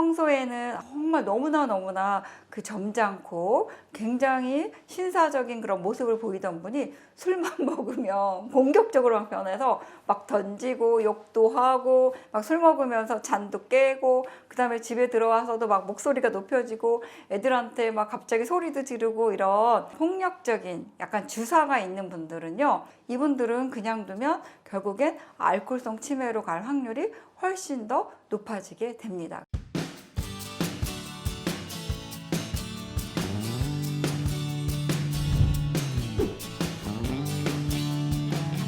평소에는 정말 너무나 그 점잖고 굉장히 신사적인 그런 모습을 보이던 분이 술만 먹으면 공격적으로 막 변해서 막 던지고 욕도 하고 막 술 먹으면서 잔도 깨고 그 다음에 집에 들어와서도 막 목소리가 높여지고 애들한테 막 갑자기 소리도 지르고 이런 폭력적인 약간 주사가 있는 분들은요, 이분들은 그냥 두면 결국엔 알코올성 치매로 갈 확률이 훨씬 더 높아지게 됩니다.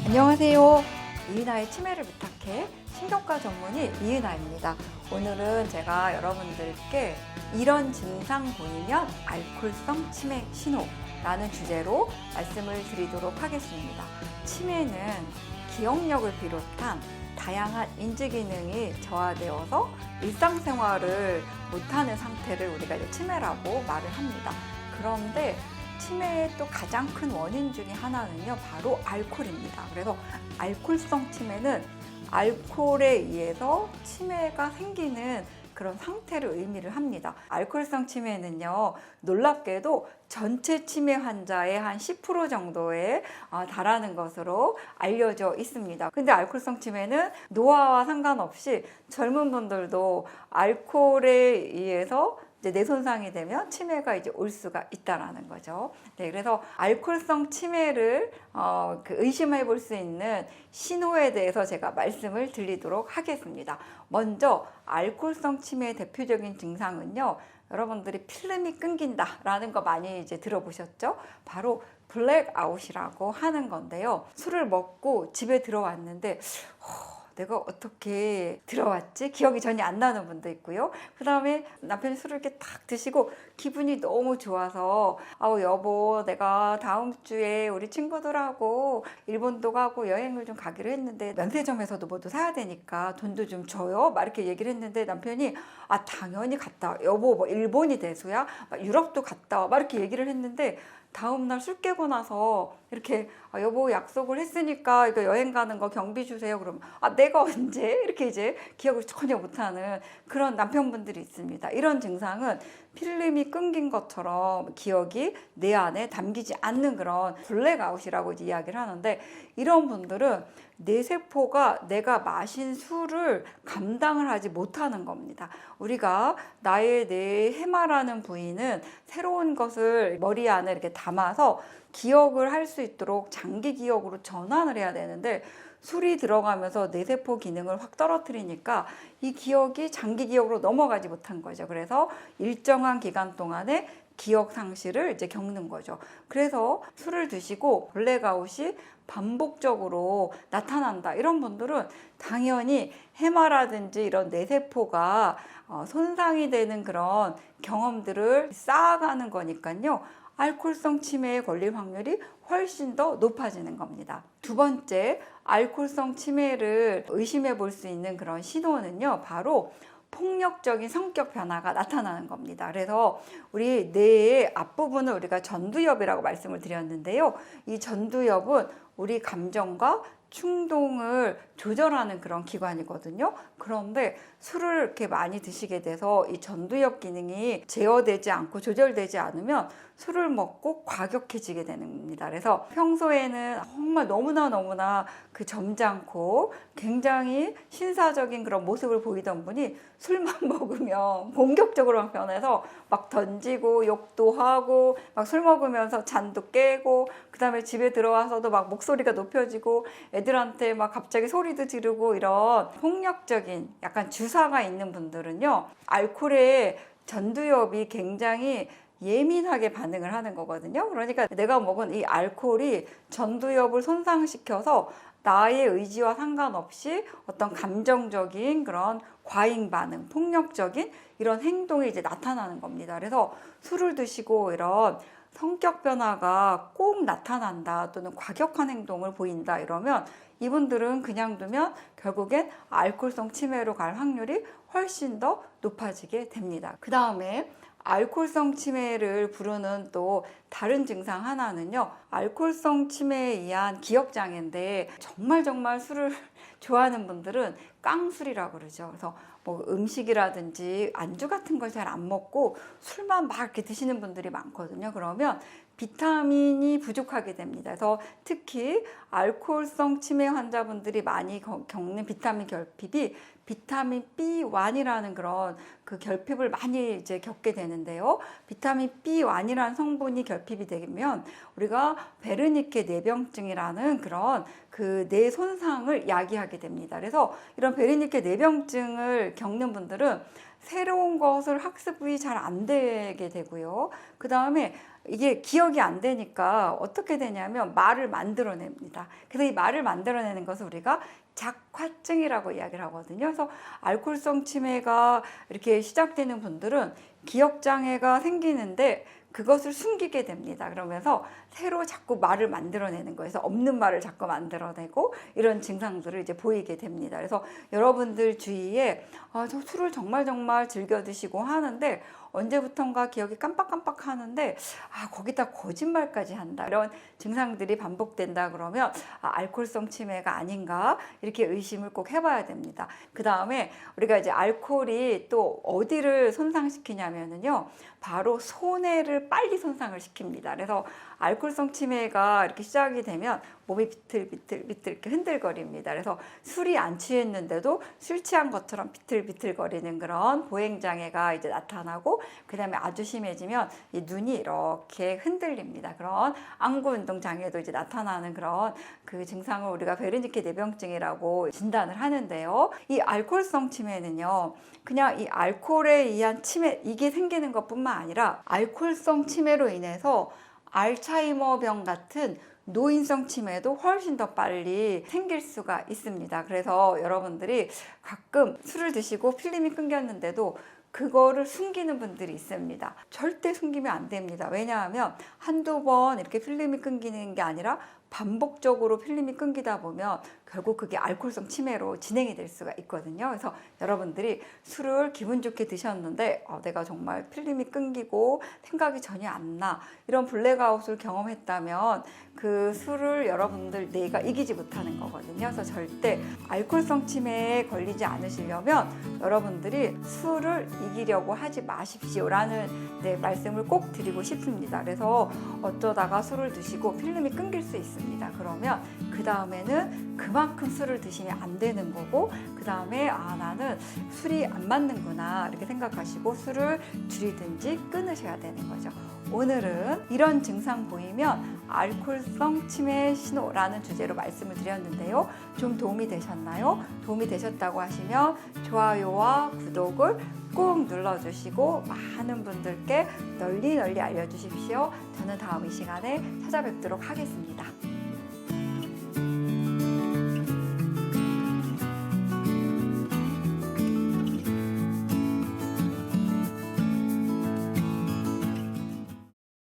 안녕하세요. 이은아의 치매를 부탁해 신경과 전문의 이은아입니다. 오늘은 제가 여러분들께 이런 증상 보이면 알코올성 치매 신호라는 주제로 말씀을 드리도록 하겠습니다. 치매는 기억력을 비롯한 다양한 인지 기능이 저하되어서 일상생활을 못하는 상태를 우리가 이제 치매라고 말을 합니다. 그런데 치매의 또 가장 큰 원인 중에 하나는요, 바로 알코올입니다. 그래서 알코올성 치매는 알코올에 의해서 치매가 생기는 그런 상태를 의미를 합니다. 알코올성 치매는요, 놀랍게도 전체 치매 환자의 한 10% 정도에 달하는 것으로 알려져 있습니다. 근데 알코올성 치매는 노화와 상관없이 젊은 분들도 알코올에 의해서 뇌 손상이 되면 치매가 이제 올 수가 있다라는 거죠. 네, 그래서 알코올성 치매를 의심해 볼 수 있는 신호에 대해서 제가 말씀을 드리도록 하겠습니다. 먼저 알코올성 치매의 대표적인 증상은요, 여러분들이 필름이 끊긴다라는 거 많이 이제 들어보셨죠? 바로 블랙아웃이라고 하는 건데요. 술을 먹고 집에 들어왔는데 내가 어떻게 들어왔지? 기억이 전혀 안 나는 분도 있고요. 그 다음에 남편이 술을 이렇게 딱 드시고 기분이 너무 좋아서 여보, 내가 다음 주에 우리 친구들하고 일본도 가고 여행을 좀 가기로 했는데 면세점에서도 뭐도 사야 되니까 돈도 좀 줘요. 막 이렇게 얘기를 했는데 남편이 당연히 갔다 와. 여보, 뭐 일본이 대수야? 유럽도 갔다 와. 막 이렇게 얘기를 했는데 다음날 술 깨고 나서 이렇게 여보 약속을 했으니까 이거 여행 가는 거 경비 주세요. 그러면 내가 언제? 이렇게 이제 기억을 전혀 못하는 그런 남편분들이 있습니다. 이런 증상은 필름이 끊긴 것처럼 기억이 내 안에 담기지 않는 그런 블랙아웃이라고 이야기를 하는데, 이런 분들은 뇌세포가 내가 마신 술을 감당을 하지 못하는 겁니다. 우리가 나의 뇌 해마라는 부위는 새로운 것을 머리 안에 이렇게 담아서 기억을 할 수 있도록 장기 기억으로 전환을 해야 되는데, 술이 들어가면서 뇌세포 기능을 확 떨어뜨리니까 이 기억이 장기 기억으로 넘어가지 못한 거죠. 그래서 일정한 기간 동안에 기억 상실을 이제 겪는 거죠. 그래서 술을 드시고 블랙아웃이 반복적으로 나타난다, 이런 분들은 당연히 해마라든지 이런 뇌세포가 손상이 되는 그런 경험들을 쌓아가는 거니까요, 알코올성 치매에 걸릴 확률이 훨씬 더 높아지는 겁니다. 두 번째, 알코올성 치매를 의심해 볼 수 있는 그런 신호는요, 바로 폭력적인 성격 변화가 나타나는 겁니다. 그래서 우리 뇌의 앞부분을 우리가 전두엽이라고 말씀을 드렸는데요. 이 전두엽은 우리 감정과 충동을 조절하는 그런 기관이거든요. 그런데 술을 이렇게 많이 드시게 돼서 이 전두엽 기능이 제어되지 않고 조절되지 않으면 술을 먹고 과격해지게 되는 겁니다. 그래서 평소에는 정말 너무나 그 점잖고 굉장히 신사적인 그런 모습을 보이던 분이 술만 먹으면 공격적으로 막 변해서 막 던지고 욕도 하고 막 술 먹으면서 잔도 깨고 그 다음에 집에 들어와서도 막 목소리가 높여지고 애들한테 막 갑자기 소리도 지르고 이런 폭력적인 약간 주사가 있는 분들은요, 알코올에 전두엽이 굉장히 예민하게 반응을 하는 거거든요. 그러니까 내가 먹은 이 알코올이 전두엽을 손상시켜서 나의 의지와 상관없이 어떤 감정적인 그런 과잉 반응, 폭력적인 이런 행동이 이제 나타나는 겁니다. 그래서 술을 드시고 이런 성격 변화가 꼭 나타난다, 또는 과격한 행동을 보인다 이러면 이분들은 그냥 두면 결국엔 알코올성 치매로 갈 확률이 훨씬 더 높아지게 됩니다. 그 다음에 알코올성 치매를 부르는 또 다른 증상 하나는요, 알코올성 치매에 의한 기억장애인데 정말 술을 좋아하는 분들은 깡술이라고 그러죠. 그래서 뭐 음식이라든지 안주 같은 걸 잘 안 먹고 술만 막 이렇게 드시는 분들이 많거든요. 그러면 비타민이 부족하게 됩니다. 그래서 특히 알코올성 치매 환자분들이 많이 겪는 비타민 결핍이 비타민 B1이라는 그런 그 결핍을 많이 이제 겪게 되는데요. 비타민 B1이라는 성분이 결핍이 되면 우리가 베르니케 뇌병증이라는 그런 그 뇌 손상을 야기하게 됩니다. 그래서 이런 베르니케 뇌병증을 겪는 분들은 새로운 것을 학습이 잘 안 되게 되고요. 그 다음에 이게 기억이 안 되니까 어떻게 되냐면 말을 만들어냅니다. 그래서 이 말을 만들어내는 것을 우리가 작화증이라고 이야기를 하거든요. 그래서 알코올성 치매가 이렇게 시작되는 분들은 기억장애가 생기는데 그것을 숨기게 됩니다. 그러면서 새로 자꾸 말을 만들어내는 거예요. 그래서 없는 말을 자꾸 만들어내고 이런 증상들을 이제 보이게 됩니다. 그래서 여러분들 주위에 저 술을 정말 즐겨 드시고 하는데 언제부턴가 기억이 깜빡깜빡 하는데 거기다 거짓말까지 한다. 이런 증상들이 반복된다 그러면 알코올성 치매가 아닌가 이렇게 의심을 꼭 해봐야 됩니다. 그 다음에 우리가 이제 알코올이 또 어디를 손상시키냐면요. 바로 손해를 빨리 손상을 시킵니다. 그래서 알코올성 치매가 이렇게 시작이 되면 몸이 비틀비틀 이렇게 흔들거립니다. 그래서 술이 안 취했는데도 술 취한 것처럼 비틀비틀거리는 그런 보행장애가 이제 나타나고 그 다음에 아주 심해지면 이 눈이 이렇게 흔들립니다. 그런 안구운동 장애도 이제 나타나는 그런 그 증상을 우리가 베르니케 뇌병증이라고 진단을 하는데요. 이 알코올성 치매는요. 그냥 이 알코올에 의한 치매 이게 생기는 것뿐만 아니라 알코올성 치매로 인해서 알츠하이머병 같은 노인성 치매도 훨씬 더 빨리 생길 수가 있습니다. 그래서 여러분들이 가끔 술을 드시고 필름이 끊겼는데도 그거를 숨기는 분들이 있습니다. 절대 숨기면 안 됩니다. 왜냐하면 한두 번 이렇게 필름이 끊기는 게 아니라 반복적으로 필름이 끊기다 보면 결국 그게 알코올성 치매로 진행이 될 수가 있거든요. 그래서 여러분들이 술을 기분 좋게 드셨는데 내가 정말 필름이 끊기고 생각이 전혀 안 나 이런 블랙아웃을 경험했다면 그 술을 여러분들 내가 이기지 못하는 거거든요. 그래서 절대 알코올성 치매에 걸리지 않으시려면 여러분들이 술을 이기려고 하지 마십시오라는 말씀을 꼭 드리고 싶습니다. 그래서 어쩌다가 술을 드시고 필름이 끊길 수 있습니다. 그러면 그 다음에는 그만큼 술을 드시면 안 되는 거고 그 다음에 나는 술이 안 맞는구나 이렇게 생각하시고 술을 줄이든지 끊으셔야 되는 거죠. 오늘은 이런 증상 보이면 알코올성 치매 신호라는 주제로 말씀을 드렸는데요. 좀 도움이 되셨나요? 도움이 되셨다고 하시면 좋아요와 구독을 꼭 눌러주시고 많은 분들께 널리 알려주십시오. 저는 다음 이 시간에 찾아뵙도록 하겠습니다.